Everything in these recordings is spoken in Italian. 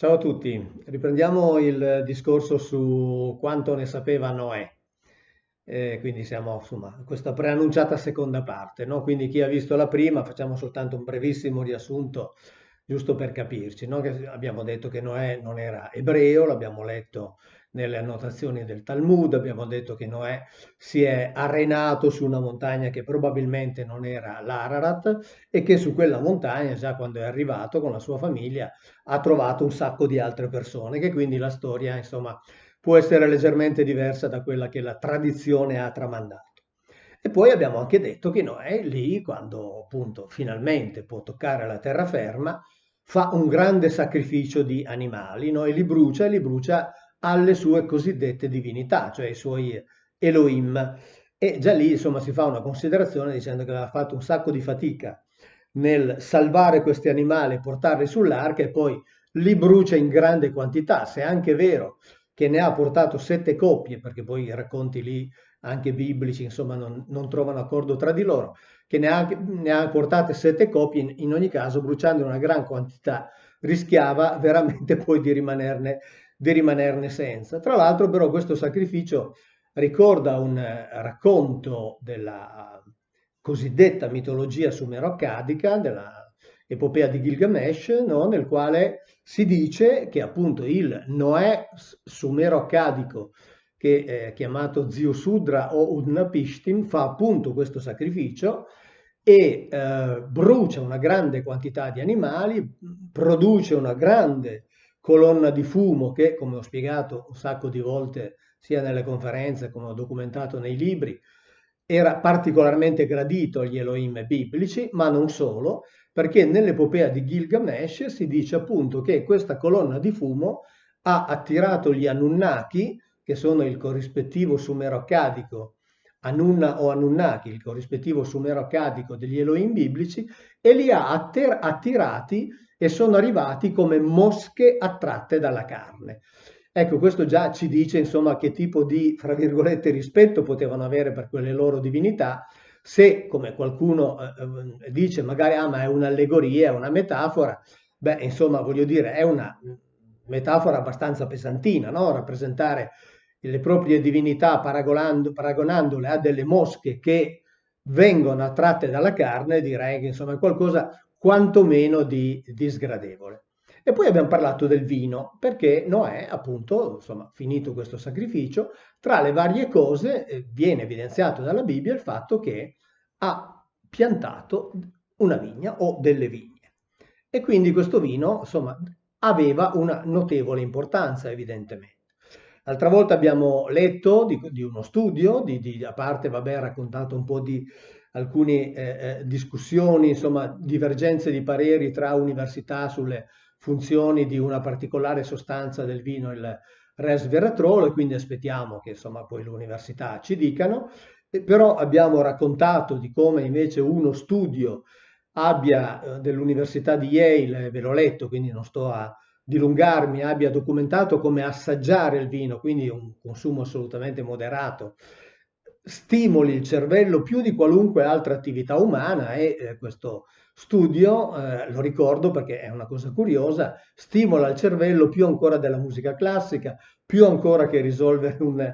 Ciao a tutti, riprendiamo il discorso su quanto ne sapeva Noè. Quindi siamo insomma a questa preannunciata seconda parte, no? Quindi chi ha visto la prima, facciamo soltanto un brevissimo riassunto, giusto per capirci, no? Che abbiamo detto che Noè non era ebreo, l'abbiamo letto nelle annotazioni del Talmud, abbiamo detto che Noè si è arenato su una montagna che probabilmente non era l'Ararat e che su quella montagna, già quando è arrivato con la sua famiglia, ha trovato un sacco di altre persone, che quindi la storia, insomma, può essere leggermente diversa da quella che la tradizione ha tramandato. E poi abbiamo anche detto che Noè lì, quando appunto finalmente può toccare la terraferma, fa un grande sacrificio di animali, no? E li brucia alle sue cosiddette divinità, cioè ai suoi Elohim. E già lì, insomma, si fa una considerazione dicendo che aveva fatto un sacco di fatica nel salvare questi animali e portarli sull'arca e poi li brucia in grande quantità. Se è anche vero che ne ha portato 7 coppie, perché poi i racconti lì, anche biblici, insomma, non trovano accordo tra di loro, che ne ha portate 7 coppie, in ogni caso, bruciando una gran quantità, rischiava veramente poi di rimanerne senza. Tra l'altro, però, questo sacrificio ricorda un racconto della cosiddetta mitologia sumero-accadica, della epopea di Gilgamesh, no? Nel quale si dice che appunto il Noè sumero-accadico, che è chiamato Ziusudra o Udnapishtim, fa appunto questo sacrificio e brucia una grande quantità di animali, produce una grande colonna di fumo che, come ho spiegato un sacco di volte sia nelle conferenze come ho documentato nei libri, era particolarmente gradito agli Elohim biblici, ma non solo, perché nell'epopea di Gilgamesh si dice appunto che questa colonna di fumo ha attirato gli Anunnaki, che sono il corrispettivo sumero-accadico, Anunna o Anunnaki, il corrispettivo sumero-accadico degli Elohim biblici, e li ha attirati e sono arrivati come mosche attratte dalla carne. Ecco, questo già ci dice, insomma, che tipo di, fra virgolette, rispetto potevano avere per quelle loro divinità, se, come qualcuno dice, magari, ah, ma è un'allegoria, è una metafora, beh, insomma, voglio dire, è una metafora abbastanza pesantina, no? Rappresentare le proprie divinità paragonandole a delle mosche che vengono attratte dalla carne, direi che insomma è qualcosa quantomeno di sgradevole. E poi abbiamo parlato del vino, perché Noè, appunto, insomma, finito questo sacrificio, tra le varie cose viene evidenziato dalla Bibbia il fatto che ha piantato una vigna o delle vigne. E quindi questo vino, insomma, aveva una notevole importanza, evidentemente. L'altra volta abbiamo letto di uno studio, a parte, vabbè, raccontato un po' di alcune discussioni, insomma, divergenze di pareri tra università sulle funzioni di una particolare sostanza del vino, il resveratrolo, e quindi aspettiamo che insomma poi le università ci dicano. Però abbiamo raccontato di come invece uno studio dell'Università di Yale, ve l'ho letto, quindi non sto a dilungarmi, abbia documentato come assaggiare il vino, quindi un consumo assolutamente moderato, stimoli il cervello più di qualunque altra attività umana e questo studio, lo ricordo perché è una cosa curiosa, stimola il cervello più ancora della musica classica, più ancora che risolvere un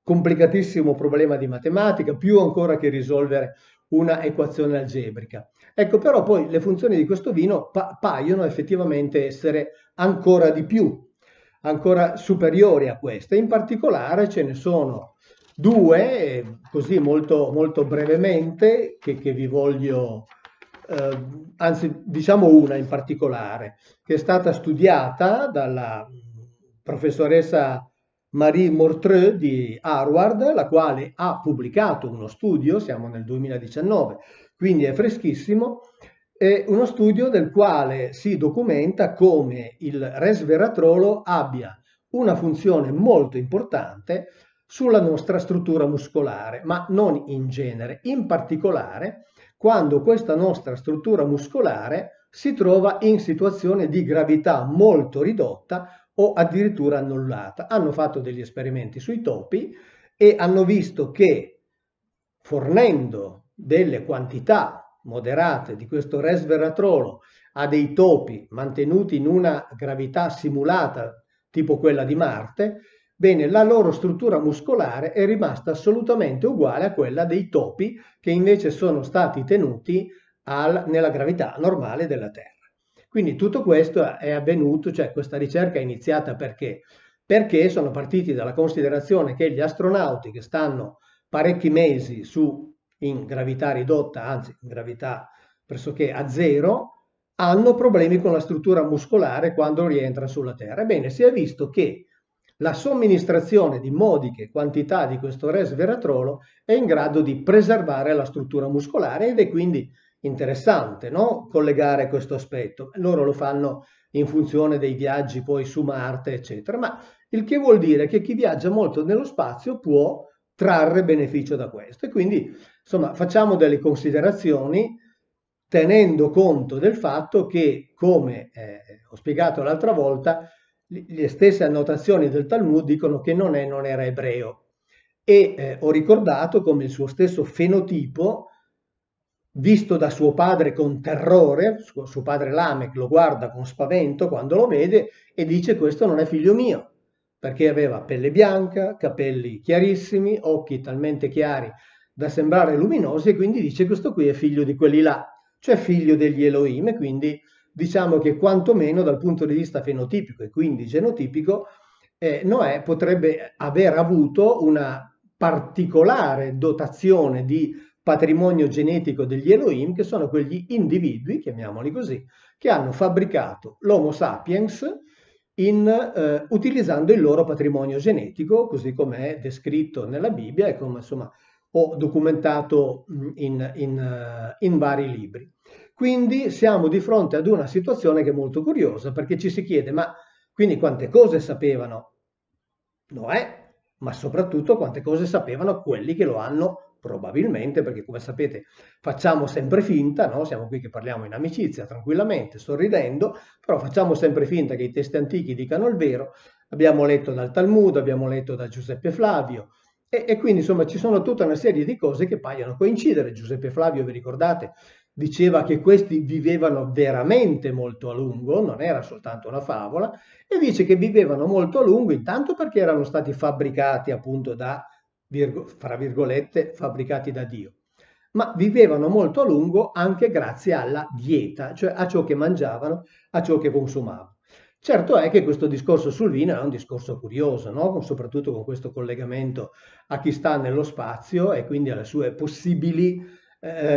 complicatissimo problema di matematica, più ancora che risolvere una equazione algebrica. Ecco, però poi le funzioni di questo vino paiono effettivamente essere ancora di più, ancora superiori a queste. In particolare ce ne sono due, così molto, molto brevemente, che vi voglio, anzi diciamo una in particolare, che è stata studiata dalla professoressa Marie Mortreux di Harvard, la quale ha pubblicato uno studio, siamo nel 2019, quindi è freschissimo, è uno studio del quale si documenta come il resveratrolo abbia una funzione molto importante sulla nostra struttura muscolare, ma non in genere, in particolare quando questa nostra struttura muscolare si trova in situazione di gravità molto ridotta o addirittura annullata. Hanno fatto degli esperimenti sui topi e hanno visto che fornendo delle quantità moderate di questo resveratrolo a dei topi mantenuti in una gravità simulata, tipo quella di Marte, bene, la loro struttura muscolare è rimasta assolutamente uguale a quella dei topi che invece sono stati tenuti nella gravità normale della Terra. Quindi tutto questo è avvenuto, cioè questa ricerca è iniziata perché? Perché sono partiti dalla considerazione che gli astronauti che stanno parecchi mesi in gravità ridotta, anzi in gravità pressoché a zero, hanno problemi con la struttura muscolare quando rientra sulla Terra. Ebbene, si è visto che la somministrazione di modiche quantità di questo resveratrolo è in grado di preservare la struttura muscolare ed è quindi interessante, no? Collegare questo aspetto. Loro lo fanno in funzione dei viaggi poi su Marte, eccetera, ma il che vuol dire che chi viaggia molto nello spazio può trarre beneficio da questo. E quindi, insomma, facciamo delle considerazioni tenendo conto del fatto che, come ho spiegato l'altra volta, le stesse annotazioni del Talmud dicono che non era ebreo. E ho ricordato come il suo stesso fenotipo, visto da suo padre con terrore, suo padre Lamech lo guarda con spavento quando lo vede e dice: questo non è figlio mio, perché aveva pelle bianca, capelli chiarissimi, occhi talmente chiari da sembrare luminosi, e quindi dice: questo qui è figlio di quelli là, cioè figlio degli Elohim. E quindi diciamo che quantomeno dal punto di vista fenotipico e quindi genotipico, Noè potrebbe aver avuto una particolare dotazione di patrimonio genetico degli Elohim, che sono quegli individui, chiamiamoli così, che hanno fabbricato l'Homo sapiens utilizzando il loro patrimonio genetico, così come è descritto nella Bibbia e come insomma ho documentato in vari libri. Quindi siamo di fronte ad una situazione che è molto curiosa, perché ci si chiede: ma quindi quante cose sapevano Noè, ma soprattutto quante cose sapevano quelli che lo hanno probabilmente, perché come sapete facciamo sempre finta, no? Siamo qui che parliamo in amicizia, tranquillamente, sorridendo, però facciamo sempre finta che i testi antichi dicano il vero. Abbiamo letto dal Talmud, abbiamo letto da Giuseppe Flavio, e quindi insomma ci sono tutta una serie di cose che paiono coincidere. Giuseppe Flavio, vi ricordate, diceva che questi vivevano veramente molto a lungo, non era soltanto una favola, e dice che vivevano molto a lungo intanto perché erano stati fabbricati appunto fra virgolette, fabbricati da Dio, ma vivevano molto a lungo anche grazie alla dieta, cioè a ciò che mangiavano, a ciò che consumavano. Certo è che questo discorso sul vino è un discorso curioso, no? Soprattutto con questo collegamento a chi sta nello spazio e quindi alle sue possibili,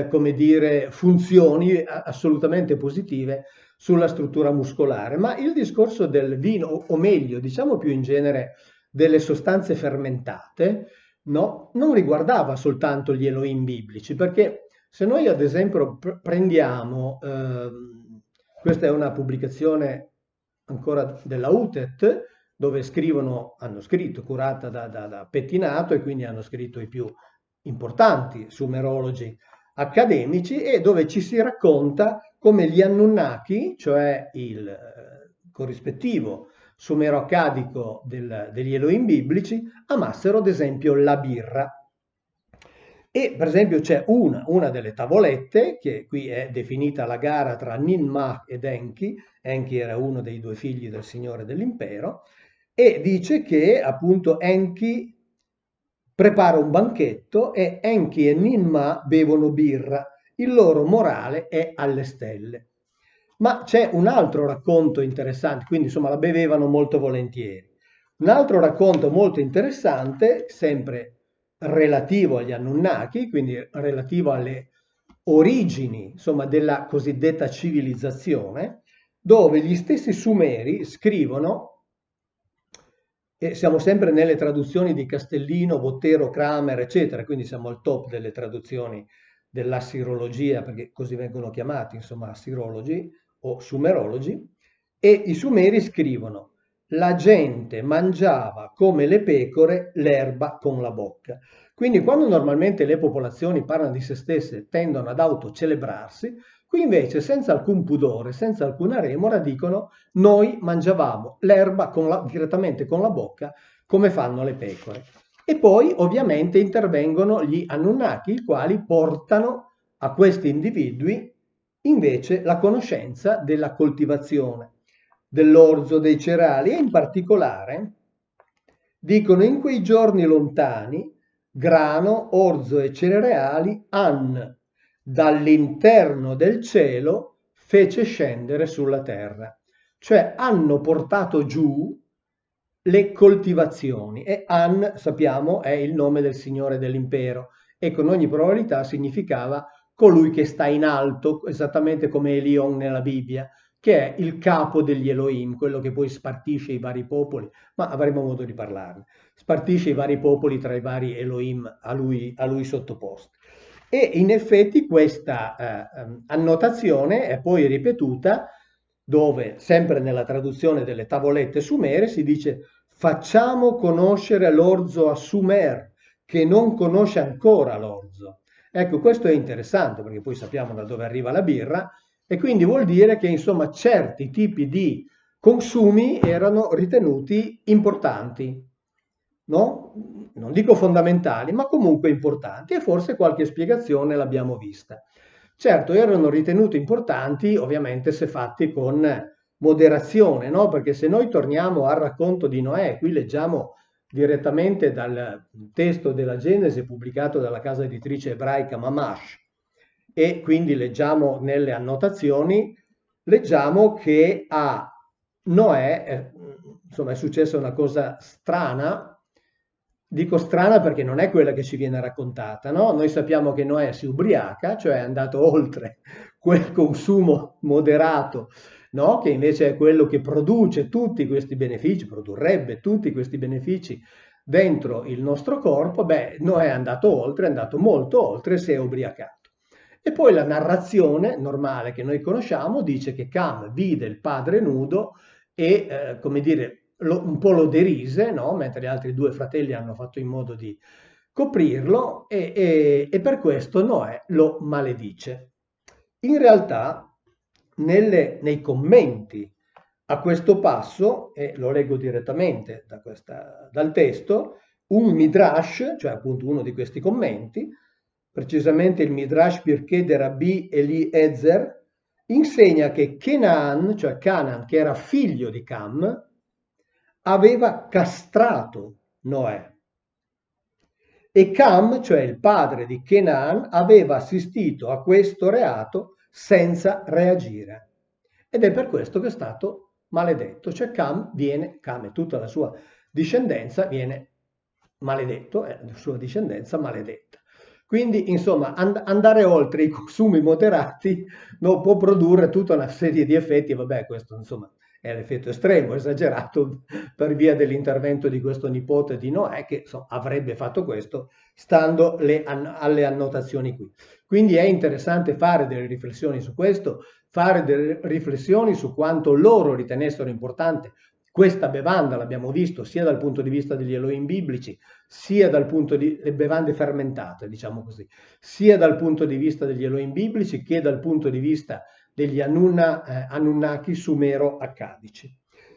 come dire, funzioni assolutamente positive sulla struttura muscolare. Ma il discorso del vino, o meglio, diciamo più in genere delle sostanze fermentate, no? Non riguardava soltanto gli Elohim biblici, perché se noi ad esempio prendiamo, questa è una pubblicazione ancora della UTET, dove hanno scritto, curata da Pettinato, e quindi hanno scritto i più importanti sumerologi accademici, e dove ci si racconta come gli Anunnaki, cioè il corrispettivo sumero-accadico degli Elohim biblici, amassero ad esempio la birra. E per esempio c'è una delle tavolette, che qui è definita la gara tra Ninmah ed Enki. Enki era uno dei due figli del Signore dell'Impero, e dice che appunto Enki prepara un banchetto e Enki e Ninmah bevono birra. Il loro morale è alle stelle. Ma c'è un altro racconto interessante, quindi insomma la bevevano molto volentieri. Un altro racconto molto interessante, sempre relativo agli Anunnaki, quindi relativo alle origini, insomma, della cosiddetta civilizzazione, dove gli stessi Sumeri scrivono, e siamo sempre nelle traduzioni di Castellino, Bottero, Kramer, eccetera, quindi siamo al top delle traduzioni dell'assirologia, perché così vengono chiamati, insomma, assirologi o sumerologi, e i Sumeri scrivono: la gente mangiava come le pecore l'erba con la bocca. Quindi quando normalmente le popolazioni parlano di se stesse tendono ad autocelebrarsi, qui invece senza alcun pudore, senza alcuna remora dicono: noi mangiavamo l'erba direttamente con la bocca come fanno le pecore. E poi ovviamente intervengono gli Anunnaki, i quali portano a questi individui invece la conoscenza della coltivazione dell'orzo, dei cereali e in particolare dicono in quei giorni lontani grano, orzo e cereali han dall'interno del cielo fece scendere sulla terra, cioè hanno portato giù le coltivazioni e An, sappiamo, è il nome del signore dell'impero e con ogni probabilità significava colui che sta in alto, esattamente come Elion nella Bibbia, che è il capo degli Elohim, quello che poi spartisce i vari popoli, ma avremo modo di parlarne, spartisce i vari popoli tra i vari Elohim a lui sottoposti. E in effetti questa annotazione è poi ripetuta dove, sempre nella traduzione delle tavolette sumere, si dice facciamo conoscere l'orzo a Sumer, che non conosce ancora l'orzo. Ecco, questo è interessante perché poi sappiamo da dove arriva la birra e quindi vuol dire che insomma certi tipi di consumi erano ritenuti importanti, no? Non dico fondamentali, ma comunque importanti e forse qualche spiegazione l'abbiamo vista. Certo, erano ritenuti importanti ovviamente se fatti con moderazione, no? Perché se noi torniamo al racconto di Noè, qui leggiamo direttamente dal testo della Genesi pubblicato dalla casa editrice ebraica Mamash e quindi leggiamo nelle annotazioni, leggiamo che a Noè, insomma, è successa una cosa strana. Dico strana perché non è quella che ci viene raccontata, no? Noi sappiamo che Noè si ubriaca, cioè è andato oltre quel consumo moderato, no? Che invece è quello che produce tutti questi benefici, produrrebbe tutti questi benefici dentro il nostro corpo. Beh, Noè è andato oltre, è andato molto oltre, si è ubriacato. E poi la narrazione normale che noi conosciamo dice che Cam vide il padre nudo e, come dire, un po' lo derise, no? Mentre gli altri due fratelli hanno fatto in modo di coprirlo e per questo Noè lo maledice. In realtà, nei commenti a questo passo, e lo leggo direttamente dal testo, un midrash, cioè appunto uno di questi commenti, precisamente il midrash Pirkei de Rabbi Eliezer, insegna che Canaan, cioè Canaan, che era figlio di Cam, aveva castrato Noè e Cam, cioè il padre di Canaan, aveva assistito a questo reato senza reagire. Ed è per questo che è stato maledetto, cioè Cam e tutta la sua discendenza viene maledetto, la sua discendenza maledetta. Quindi, insomma, andare oltre i consumi moderati no, può produrre tutta una serie di effetti, vabbè, questo insomma è l'effetto estremo, esagerato per via dell'intervento di questo nipote di Noè che insomma, avrebbe fatto questo stando alle annotazioni qui. Quindi è interessante fare delle riflessioni su questo, fare delle riflessioni su quanto loro ritenessero importante questa bevanda, l'abbiamo visto, sia dal punto di vista degli Elohim biblici, sia dal punto di le bevande fermentate, diciamo così, sia dal punto di vista degli Elohim biblici che dal punto di vista degli Anunnaki sumero-accadici.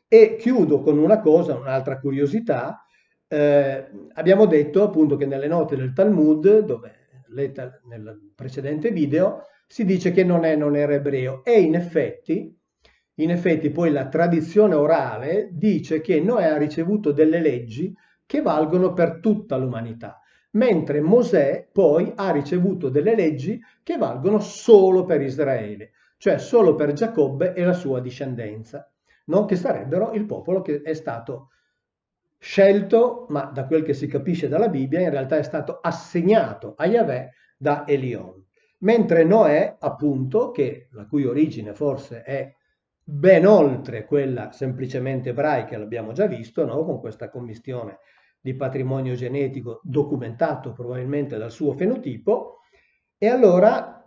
E chiudo con una cosa, un'altra curiosità. Abbiamo detto appunto che nelle note del Talmud, dove letta nel precedente video, si dice che non era ebreo e in effetti poi la tradizione orale dice che Noè ha ricevuto delle leggi che valgono per tutta l'umanità, mentre Mosè poi ha ricevuto delle leggi che valgono solo per Israele, cioè solo per Giacobbe e la sua discendenza, no? Che sarebbero il popolo che è stato scelto, ma da quel che si capisce dalla Bibbia, in realtà è stato assegnato a Yahweh da Elion. Mentre Noè, appunto, la cui origine forse è ben oltre quella semplicemente ebraica, l'abbiamo già visto, no? Con questa commistione di patrimonio genetico documentato probabilmente dal suo fenotipo, e allora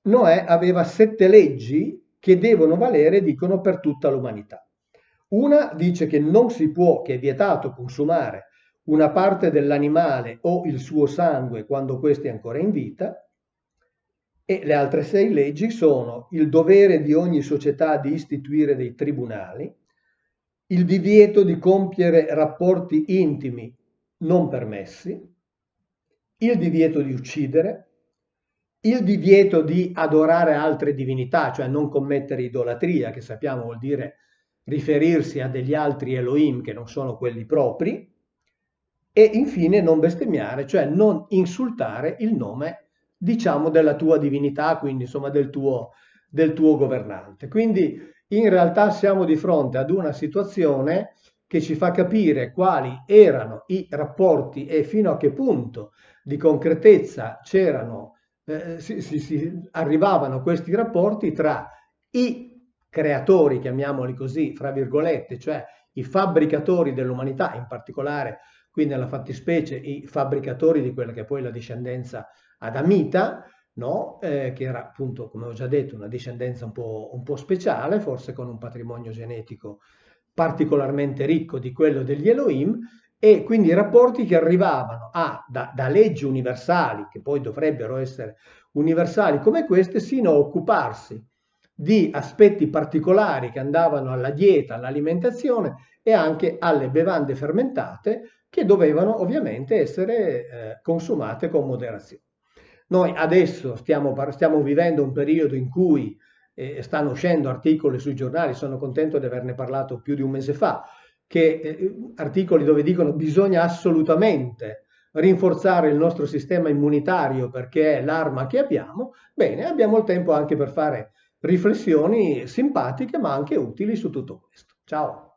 Noè aveva 7 leggi che devono valere, dicono, per tutta l'umanità. Una dice che non si può, che è vietato consumare una parte dell'animale o il suo sangue quando questo è ancora in vita, e le altre 6 leggi sono il dovere di ogni società di istituire dei tribunali, il divieto di compiere rapporti intimi non permessi, il divieto di uccidere, il divieto di adorare altre divinità, cioè non commettere idolatria, che sappiamo vuol dire riferirsi a degli altri Elohim che non sono quelli propri, e infine non bestemmiare, cioè non insultare il nome, diciamo, della tua divinità, quindi insomma del tuo governante. Quindi in realtà siamo di fronte ad una situazione che ci fa capire quali erano i rapporti e fino a che punto di concretezza c'erano, arrivavano questi rapporti tra i creatori, chiamiamoli così, fra virgolette, cioè i fabbricatori dell'umanità, in particolare qui nella fattispecie i fabbricatori di quella che è poi la discendenza adamita, no? Che era appunto, come ho già detto, una discendenza un po' speciale, forse con un patrimonio genetico particolarmente ricco di quello degli Elohim, e quindi rapporti che arrivavano da leggi universali, che poi dovrebbero essere universali come queste, sino a occuparsi di aspetti particolari che andavano alla dieta, all'alimentazione e anche alle bevande fermentate che dovevano ovviamente essere consumate con moderazione. Noi adesso stiamo vivendo un periodo in cui stanno uscendo articoli sui giornali, sono contento di averne parlato più di un mese fa, articoli dove dicono bisogna assolutamente rinforzare il nostro sistema immunitario perché è l'arma che abbiamo. Bene, abbiamo il tempo anche per fare riflessioni simpatiche ma anche utili su tutto questo. Ciao!